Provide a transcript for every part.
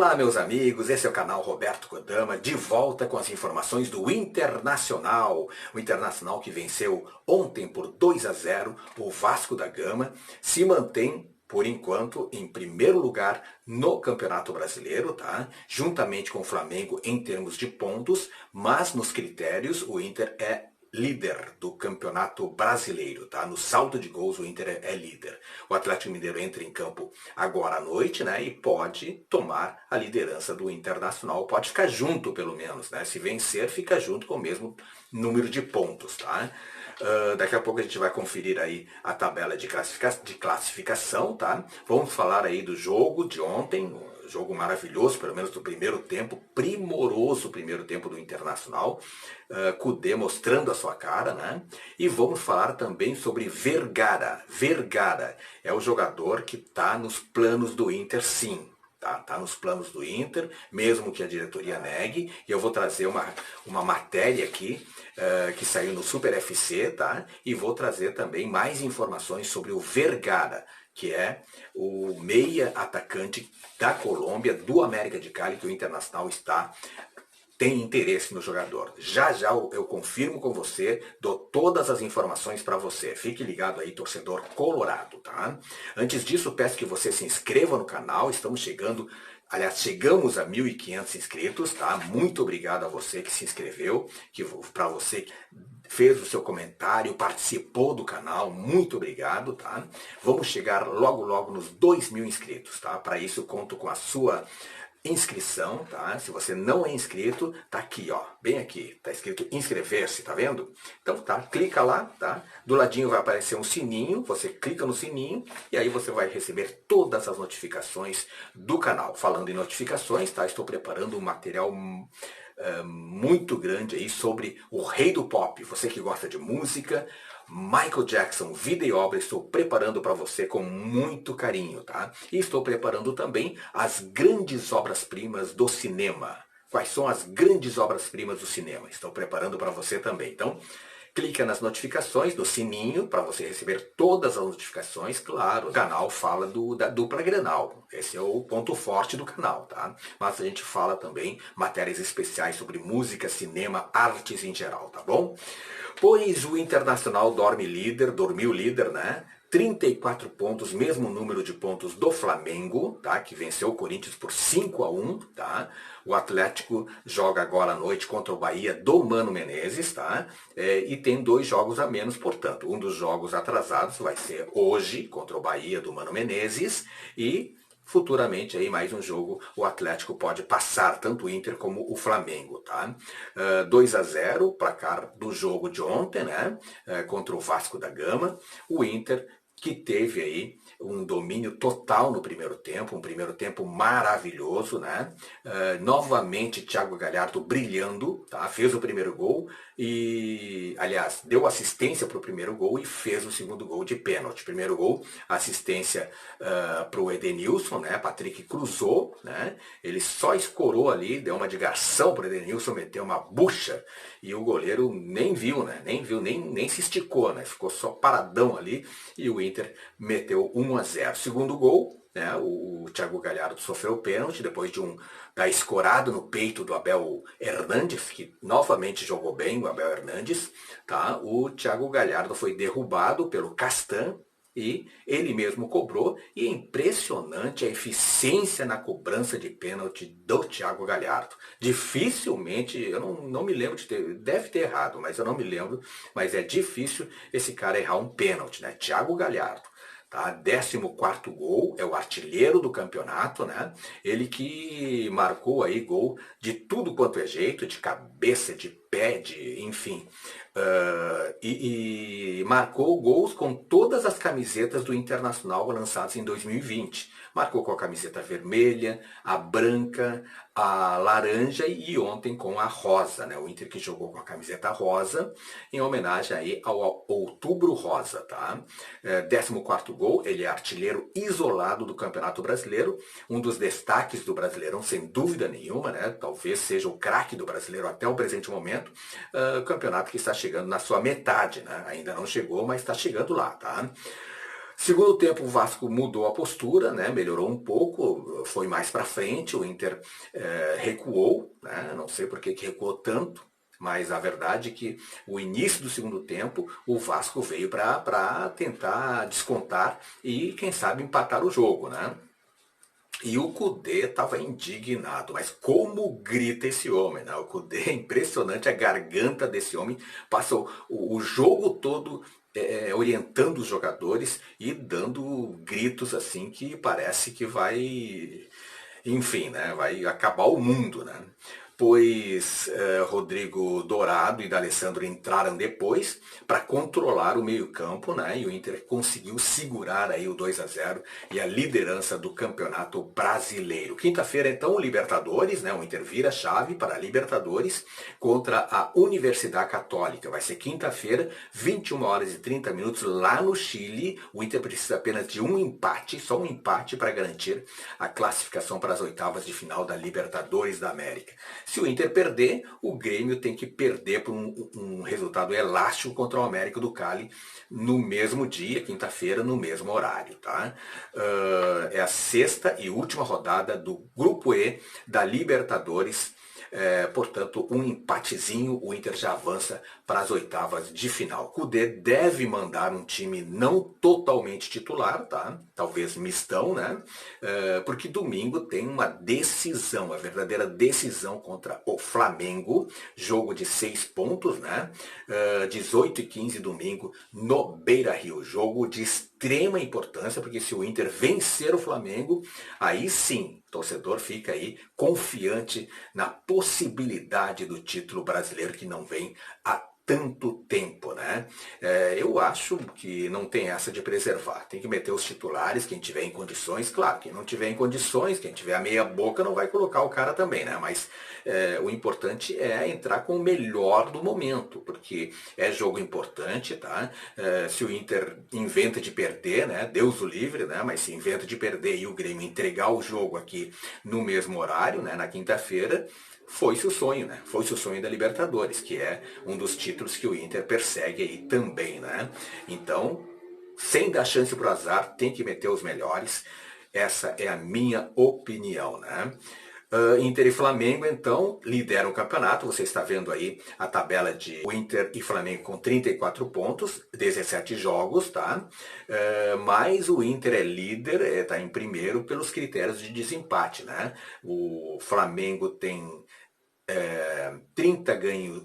Olá, meus amigos, esse é o canal Roberto Kodama, de volta com as informações do Internacional. O Internacional que venceu ontem por 2-0 o Vasco da Gama, se mantém, por enquanto, em primeiro lugar no Campeonato Brasileiro, tá? Juntamente com o Flamengo em termos de pontos, mas nos critérios o Inter é líder do Campeonato Brasileiro, tá? No saldo de gols o Inter é líder. O Atlético Mineiro entra em campo agora à noite, né? E pode tomar a liderança do Internacional, pode ficar junto pelo menos, né? Se vencer, fica junto com o mesmo número de pontos, tá? Daqui a pouco a gente vai conferir aí a tabela de classificação, tá? Vamos falar aí do jogo de ontem, jogo maravilhoso, pelo menos do primeiro tempo, primoroso primeiro tempo do Internacional, Kudê mostrando a sua cara, né? E vamos falar também sobre Vergara. Vergara é o jogador que está nos planos do Inter, sim. Tá nos planos do Inter, mesmo que a diretoria negue, e eu vou trazer uma matéria aqui que saiu no Super FC, tá? E vou trazer também mais informações sobre o Vergara, que é o meia atacante da Colômbia, do América de Cali, que o Internacional tem interesse no jogador. Já eu confirmo com você, dou todas as informações para você. Fique ligado aí, torcedor colorado, tá? Antes disso, peço que você se inscreva no canal. Chegamos a 1.500 inscritos, tá? Muito obrigado a você que se inscreveu, para você que fez o seu comentário, participou do canal, muito obrigado, tá? Vamos chegar logo nos 2.000 inscritos, tá? Para isso, conto com a sua inscrição, tá? Se você não é inscrito, tá aqui, ó, bem aqui, tá escrito inscrever-se, tá vendo? Então tá, clica lá, tá? Do ladinho vai aparecer um sininho, você clica no sininho e aí você vai receber todas as notificações do canal. Falando em notificações, tá? Estou preparando um material muito grande aí sobre o rei do pop. Você que gosta de música, Michael Jackson, vida e obra, estou preparando para você com muito carinho, tá? E estou preparando também as grandes obras-primas do cinema. Quais são as grandes obras-primas do cinema? Estou preparando para você também. Então, clica nas notificações, no sininho, para você receber todas as notificações. Claro, o canal fala da dupla Grenal. Esse é o ponto forte do canal, tá? Mas a gente fala também matérias especiais sobre música, cinema, artes em geral, tá bom? Pois o Internacional dormiu líder, né? 34 pontos, mesmo número de pontos do Flamengo, tá? Que venceu o Corinthians por 5-1, tá? O Atlético joga agora à noite contra o Bahia do Mano Menezes, tá? E tem 2 jogos a menos, portanto, um dos jogos atrasados vai ser hoje contra o Bahia do Mano Menezes e futuramente aí mais um jogo o Atlético pode passar, tanto o Inter como o Flamengo, tá? 2-0, placar do jogo de ontem, né? Contra o Vasco da Gama. O Inter que teve aí um domínio total no primeiro tempo, um primeiro tempo maravilhoso, né? Novamente Thiago Galhardo brilhando, tá? Fez o primeiro gol e, aliás, deu assistência para o primeiro gol e fez o segundo gol de pênalti. Primeiro gol, assistência para o Edenilson, né? Patrick cruzou, né? Ele só escorou ali, deu uma de garção para o Edenilson, meteu uma bucha e o goleiro nem viu, né? Nem se esticou, né? Ficou só paradão ali e o Inter meteu 1-0. Segundo gol, né? O Thiago Galhardo sofreu o pênalti depois de dar escorado no peito do Abel Hernandes, que novamente jogou bem, o Abel Hernandes, tá? O Thiago Galhardo foi derrubado pelo Castan e ele mesmo cobrou, e é impressionante a eficiência na cobrança de pênalti do Thiago Galhardo. Dificilmente, eu não me lembro deve ter errado, mas eu não me lembro, mas é difícil esse cara errar um pênalti, né? Thiago Galhardo. Tá? 14º gol, é o artilheiro do campeonato, né? Ele que marcou aí gol de tudo quanto é jeito, de cabeça, de pé, enfim. E marcou gols com todas as camisetas do Internacional lançadas em 2020. Marcou com a camiseta vermelha, a branca, a laranja e ontem com a rosa, né? O Inter que jogou com a camiseta rosa, em homenagem aí ao Outubro Rosa, tá? 14º gol, ele é artilheiro isolado do Campeonato Brasileiro, um dos destaques do Brasileirão, sem dúvida nenhuma, né? Talvez seja o craque do Brasileiro até o presente momento, campeonato que está chegando na sua metade, né? Ainda não chegou, mas está chegando lá, tá? Segundo tempo, o Vasco mudou a postura, né? Melhorou um pouco, foi mais para frente, o Inter recuou, né? Não sei por que recuou tanto, mas a verdade é que o início do segundo tempo, o Vasco veio para tentar descontar e, quem sabe, empatar o jogo, né? E o Kudê estava indignado, mas como grita esse homem, né? O Kudê é impressionante, a garganta desse homem passa o jogo todo orientando os jogadores e dando gritos assim que parece que vai, enfim, né? Vai acabar o mundo, né? Pois Rodrigo Dourado e D'Alessandro entraram depois para controlar o meio-campo, né? E o Inter conseguiu segurar aí o 2-0 e a liderança do Campeonato Brasileiro. Quinta-feira, então, o Libertadores, né? O Inter vira a chave para a Libertadores contra a Universidade Católica. Vai ser quinta-feira, 21 horas e 30 minutos, lá no Chile. O Inter precisa apenas de um empate, só um empate para garantir a classificação para as oitavas de final da Libertadores da América. Se o Inter perder, o Grêmio tem que perder por um resultado elástico contra o América do Cali no mesmo dia, quinta-feira, no mesmo horário. Tá? É a sexta e última rodada do Grupo E da Libertadores. Portanto, um empatezinho, o Inter já avança para as oitavas de final. Kudê deve mandar um time não totalmente titular, tá? Talvez mistão, né? Porque domingo tem uma decisão, a verdadeira decisão contra o Flamengo, jogo de 6 pontos, né? 18h15 domingo no Beira-Rio, jogo de extrema importância, porque se o Inter vencer o Flamengo, aí sim, o torcedor fica aí confiante na possibilidade do título brasileiro que não vem há tanto tempo, né? Eu acho que não tem essa de preservar. Tem que meter os titulares, quem tiver em condições. Claro, quem não tiver em condições, quem tiver a meia boca não vai colocar o cara também, né? Mas o importante é entrar com o melhor do momento, porque é jogo importante, tá? Se o Inter inventa de perder, né? Deus o livre, né? Mas se inventa de perder e o Grêmio entregar o jogo aqui no mesmo horário, né? Na quinta-feira, foi-se o sonho, né? Foi-se o sonho da Libertadores, que é um dos títulos que o Inter persegue aí também, né? Então, sem dar chance para o azar, tem que meter os melhores. Essa é a minha opinião, né? Inter e Flamengo, então, lideram o campeonato. Você está vendo aí a tabela de Inter e Flamengo com 34 pontos, 17 jogos, tá? Mas o Inter é líder, está em primeiro pelos critérios de desempate, né? O Flamengo tem 30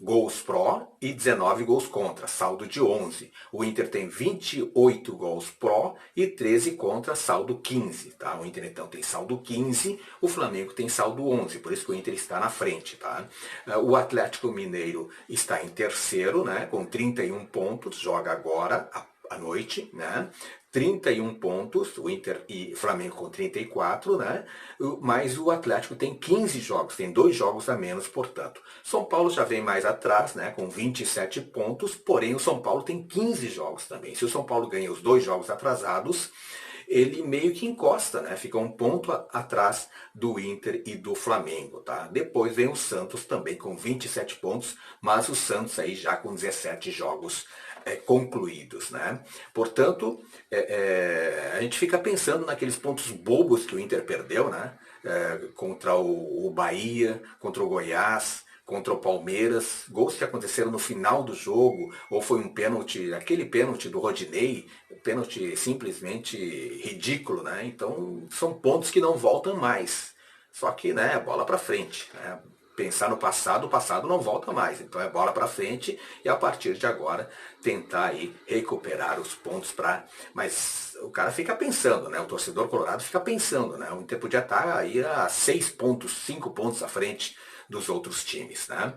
gols pró e 19 gols contra, saldo de 11. O Inter tem 28 gols pró e 13 contra, saldo 15. Tá? O Inter então tem saldo 15, o Flamengo tem saldo 11, por isso que o Inter está na frente. Tá? O Atlético Mineiro está em terceiro, né, com 31 pontos, joga agora à noite, né? 31 pontos, o Inter e Flamengo com 34, né? Mas o Atlético tem 15 jogos, tem 2 jogos a menos, portanto. São Paulo já vem mais atrás, né? Com 27 pontos, porém o São Paulo tem 15 jogos também. Se o São Paulo ganha os 2 jogos atrasados, ele meio que encosta, né? Fica um ponto atrás do Inter e do Flamengo, tá? Depois vem o Santos também com 27 pontos, mas o Santos aí já com 17 jogos concluídos, né? Portanto, a gente fica pensando naqueles pontos bobos que o Inter perdeu, né? Contra o Bahia, contra o Goiás, contra o Palmeiras, gols que aconteceram no final do jogo, ou foi um pênalti, aquele pênalti do Rodinei, pênalti simplesmente ridículo, né? Então, são pontos que não voltam mais. Só que, né, bola para frente, né? Pensar no passado, o passado não volta mais. Então é bola para frente e a partir de agora tentar aí recuperar os pontos para... Mas o cara fica pensando, né? O torcedor colorado fica pensando, né? O Inter podia estar aí a 6 pontos, 5 pontos à frente dos outros times, né?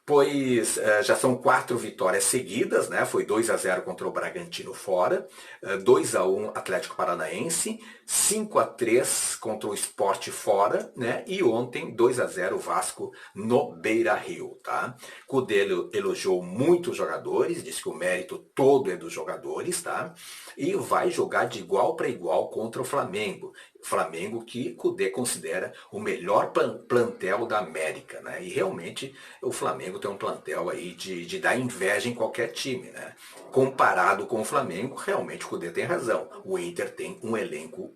Pois já são 4 vitórias seguidas, né? Foi 2-0 contra o Bragantino fora, 2-1 Atlético Paranaense, 5-3 contra o Sport fora, né? E ontem 2-0 Vasco no Beira-Rio, tá? Kudê elogiou muito os jogadores, disse que o mérito todo é dos jogadores, tá? E vai jogar de igual para igual contra o Flamengo. Flamengo que Kudê considera o melhor plantel da América, né? E realmente o Flamengo Flamengo tem um plantel aí de dar inveja em qualquer time, né? Comparado com o Flamengo, realmente o Cudê tem razão. O Inter tem um elenco.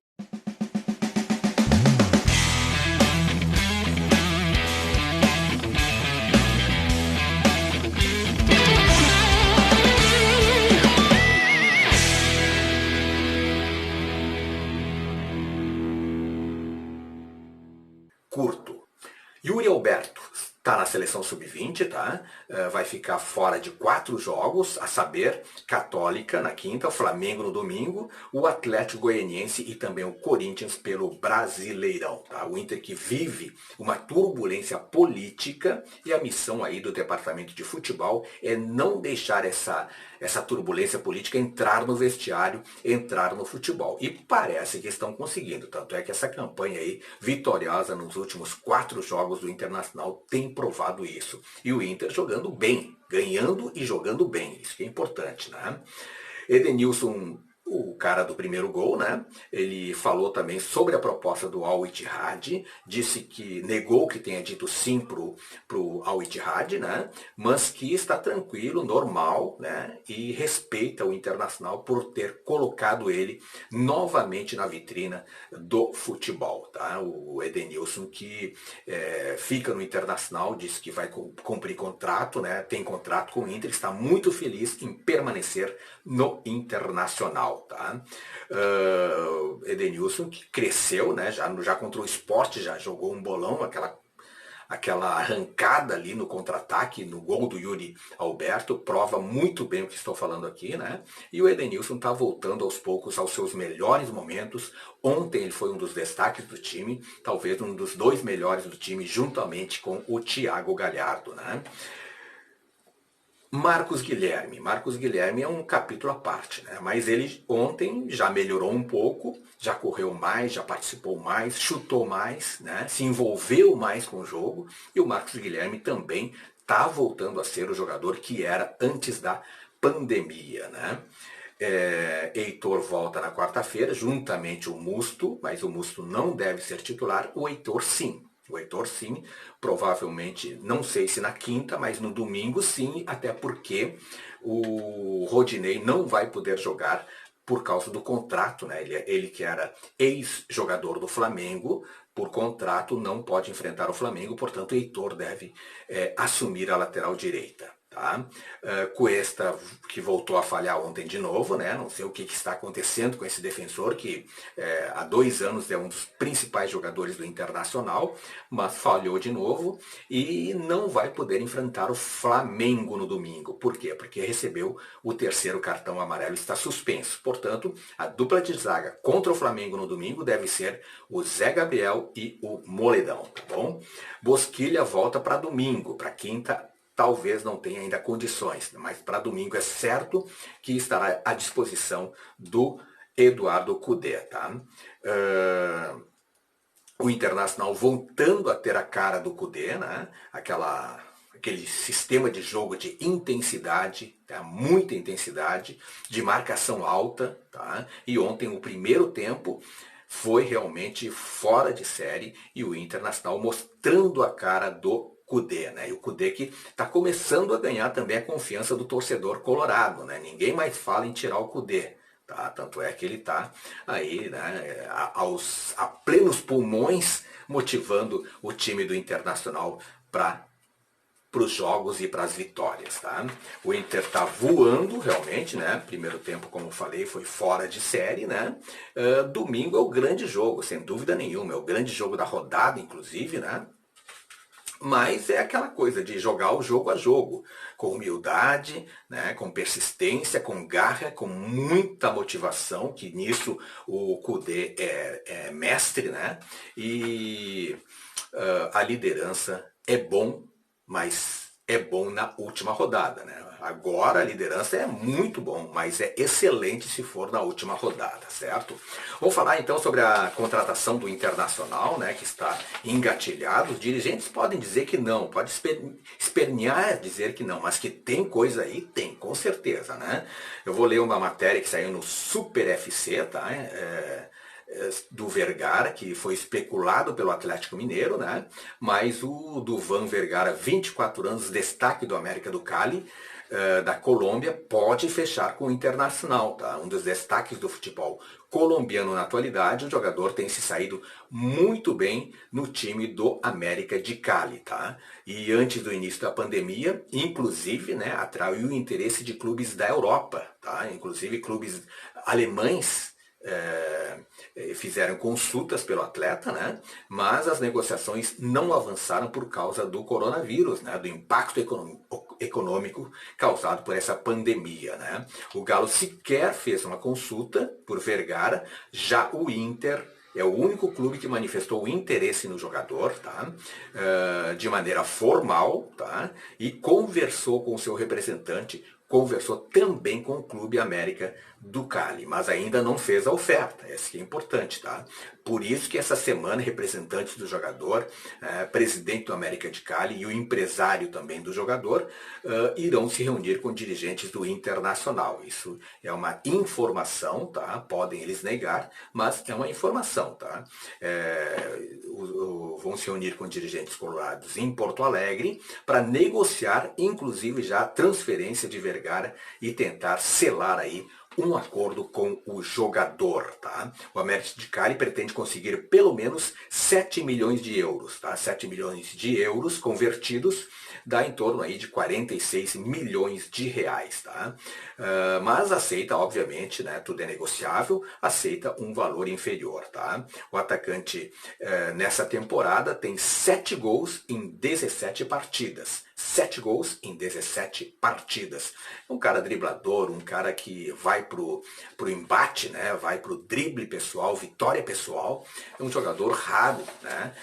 Curto. Yuri Alberto está na seleção sub-20, tá? Vai ficar fora de 4 jogos, a saber, Católica na quinta, o Flamengo no domingo, o Atlético Goianiense e também o Corinthians pelo Brasileirão, tá? O Inter que vive uma turbulência política e a missão aí do departamento de futebol é não deixar essa turbulência política entrar no vestiário, entrar no futebol. E parece que estão conseguindo, tanto é que essa campanha aí vitoriosa nos últimos 4 jogos do Internacional tem provado isso. E o Inter jogando bem, ganhando e jogando bem, isso que é importante, né? Edenilson, o cara do primeiro gol, né? Ele falou também sobre a proposta do Al Ittihad, disse que negou que tenha dito sim pro Al Ittihad, né? Mas que está tranquilo, normal, né? E respeita o Internacional por ter colocado ele novamente na vitrina do futebol, tá? O Edenilson que fica no Internacional, disse que vai cumprir contrato, né? Tem contrato com o Inter, está muito feliz em permanecer no Internacional. Tá? Edenilson que cresceu, né? já contra o Sport, já jogou um bolão, aquela arrancada ali no contra-ataque, no gol do Yuri Alberto, prova muito bem o que estou falando aqui, né? E o Edenilson está voltando aos poucos aos seus melhores momentos. Ontem ele foi um dos destaques do time, talvez um dos 2 melhores do time, juntamente com o Thiago Galhardo, né? Marcos Guilherme é um capítulo à parte, né? Mas ele ontem já melhorou um pouco, já correu mais, já participou mais, chutou mais, né? Se envolveu mais com o jogo, e o Marcos Guilherme também está voltando a ser o jogador que era antes da pandemia, né? Heitor volta na quarta-feira, juntamente o Musto, mas o Musto não deve ser titular, o Heitor sim. O Heitor sim, provavelmente, não sei se na quinta, mas no domingo sim, até porque o Rodinei não vai poder jogar por causa do contrato, né? Ele que era ex-jogador do Flamengo, por contrato não pode enfrentar o Flamengo, portanto o Heitor deve assumir a lateral direita. Tá? Cuesta, que voltou a falhar ontem de novo, né? Não sei o que está acontecendo com esse defensor, que há 2 anos é um dos principais jogadores do Internacional, mas falhou de novo e não vai poder enfrentar o Flamengo no domingo. Por quê? Porque recebeu o 3º cartão amarelo, está suspenso. Portanto, a dupla de zaga contra o Flamengo no domingo deve ser o Zé Gabriel e o Moledão, tá bom? Bosquilha volta para domingo, para quinta talvez não tenha ainda condições, mas para domingo é certo que estará à disposição do Eduardo Cudê, tá? O Internacional voltando a ter a cara do Cudê, né? Aquele sistema de jogo de intensidade, tá? Muita intensidade, de marcação alta, tá? E ontem o primeiro tempo foi realmente fora de série e o Internacional mostrando a cara do Cudê, né? E o Cudê que está começando a ganhar também a confiança do torcedor colorado, né? Ninguém mais fala em tirar o Cudê, tá? Tanto é que ele está aí, né, a plenos pulmões motivando o time do Internacional para os jogos e para as vitórias, tá? O Inter está voando realmente, né? Primeiro tempo, como falei, foi fora de série, né? Domingo é o grande jogo, sem dúvida nenhuma, é o grande jogo da rodada, inclusive, né? Mas é aquela coisa de jogar o jogo a jogo, com humildade, né, com persistência, com garra, com muita motivação, que nisso o Cudê é mestre, né? E a liderança é bom, mas é bom na última rodada, né? Agora a liderança é muito bom, mas é excelente se for na última rodada, certo? Vamos falar então sobre a contratação do Internacional, né, que está engatilhado. Os dirigentes podem dizer que não, pode espernear dizer que não, mas que tem coisa aí, tem, com certeza, né? Eu vou ler uma matéria que saiu no Super FC, tá? do Vergara, que foi especulado pelo Atlético Mineiro, né? Mas o Duvan Vergara, 24 anos, destaque do América do Cali, da Colômbia, pode fechar com o Internacional, tá? Um dos destaques do futebol colombiano na atualidade. O jogador tem se saído muito bem no time do América de Cali, tá? E antes do início da pandemia, inclusive, né, atraiu o interesse de clubes da Europa, tá? Inclusive clubes alemães fizeram consultas pelo atleta, né? Mas as negociações não avançaram por causa do coronavírus, né? Do impacto econômico causado por essa pandemia, né? O Galo sequer fez uma consulta por Vergara, já o Inter é o único clube que manifestou interesse no jogador, tá? De maneira formal, tá? E conversou com o seu representante, conversou também com o Clube América do Cali, mas ainda não fez a oferta, essa que é importante, tá? Por isso que essa semana representantes do jogador, presidente do América de Cali e o empresário também do jogador irão se reunir com dirigentes do Internacional. Isso é uma informação, tá? Podem eles negar, mas é uma informação, tá? Vão se reunir com dirigentes colorados em Porto Alegre para negociar, inclusive já a transferência de Vergara e tentar selar aí um acordo com o jogador, tá? O América de Cali pretende conseguir pelo menos 7 milhões de euros, tá? 7 milhões de euros convertidos dá em torno aí de 46 milhões de reais, tá? Mas aceita, obviamente, né? Tudo é negociável, aceita um valor inferior, tá? O atacante nessa temporada tem 7 gols em 17 partidas. 7 gols em 17 partidas. É um cara driblador, um cara que vai pro embate, né? Vai pro drible pessoal, vitória pessoal. É um jogador raro, né?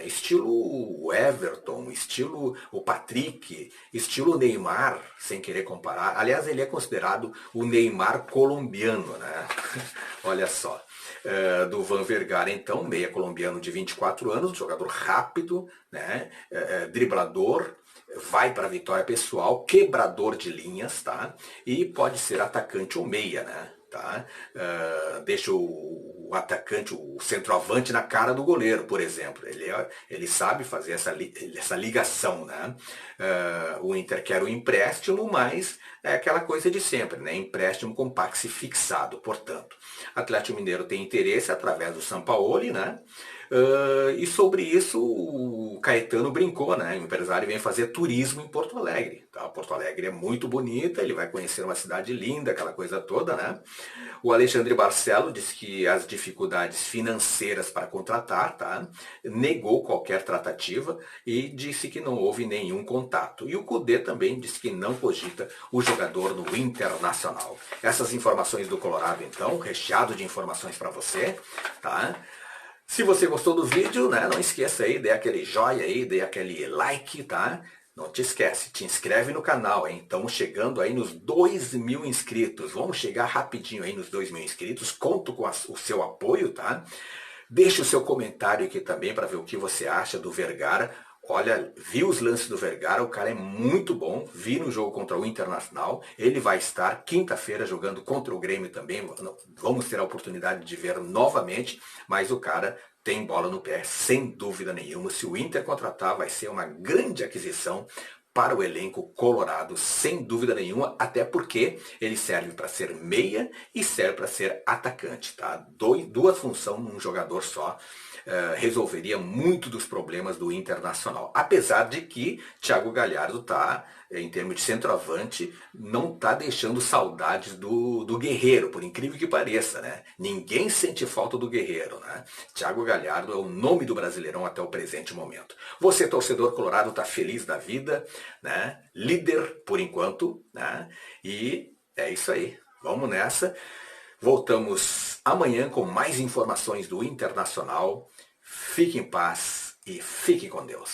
Estilo Everton, estilo o Patrick, estilo Neymar, sem querer comparar. Aliás, ele é considerado o Neymar colombiano, né? Olha só. Duvan Vergara, então, meia colombiano de 24 anos, jogador rápido, né? Driblador, vai para a vitória pessoal, quebrador de linhas, tá? E pode ser atacante ou meia, né? Tá? Deixa o atacante, o centroavante na cara do goleiro, por exemplo. Ele sabe fazer essa ligação, né? O Inter quer o empréstimo, mas é aquela coisa de sempre, né? Empréstimo com passe fixado, portanto. Atlético Mineiro tem interesse através do Sampaoli, né? E sobre isso o Caetano brincou, né? O empresário vem fazer turismo em Porto Alegre. Tá? Porto Alegre é muito bonita, ele vai conhecer uma cidade linda, aquela coisa toda, né? O Alexandre Barcelo disse que as dificuldades financeiras para contratar, tá? Negou qualquer tratativa e disse que não houve nenhum contato. E o Cudê também disse que não cogita o jogador no Internacional. Essas informações do Colorado, então, recheado de informações para você, tá? Se você gostou do vídeo, né, não esqueça aí, dê aquele joinha aí, dê aquele like, tá? Não te esquece, te inscreve no canal, hein? Estamos chegando aí nos 2.000 inscritos. Vamos chegar rapidinho aí nos 2.000 inscritos. Conto com o seu apoio, tá? Deixe o seu comentário aqui também para ver o que você acha do Vergara. Olha, vi os lances do Vergara, o cara é muito bom, vi no jogo contra o Internacional, ele vai estar quinta-feira jogando contra o Grêmio também, vamos ter a oportunidade de ver novamente, mas o cara tem bola no pé, sem dúvida nenhuma. Se o Inter contratar, vai ser uma grande aquisição para o elenco colorado, sem dúvida nenhuma, até porque ele serve para ser meia e serve para ser atacante, tá? Duas funções num jogador só. Resolveria muito dos problemas do Internacional. Apesar de que Thiago Galhardo tá, em termos de centroavante, não tá deixando saudades do Guerreiro, por incrível que pareça, né? Ninguém sente falta do Guerreiro, né? Thiago Galhardo é o nome do Brasileirão até o presente momento. Você, torcedor colorado, tá feliz da vida, né? Líder por enquanto, né? E é isso aí. Vamos nessa. Voltamos amanhã com mais informações do Internacional. Fique em paz e fique com Deus.